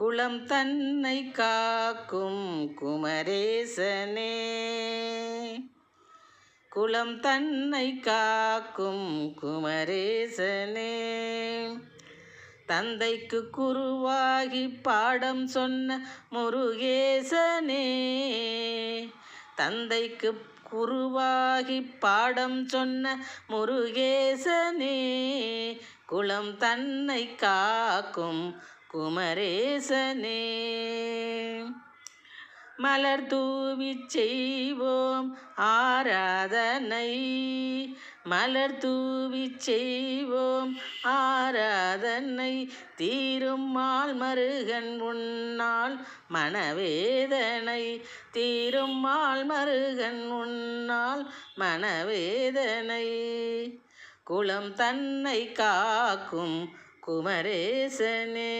குலம் தன்னை காக்கும் குமரேசனே, குலம் தன்னை காக்கும் குமரேசனே, தந்தைக்கு குருவாகி பாடம் சொன்ன முருகேசனே, தந்தைக்கு குருவாகி பாடம் சொன்ன முருகேசனே, குலம் தன்னை காக்கும் குமரேசனே. மலர் தூவிச் செய்வோம் ஆராதனை, மலர் தூவிச் செய்வோம் ஆராதனை, தீரும் மால்மருகன் உன்னால் மனவேதனை, தீரும் மால்மருகன் உன்னால் மனவேதனை, குலம் தன்னை காக்கும் குமரேசனே.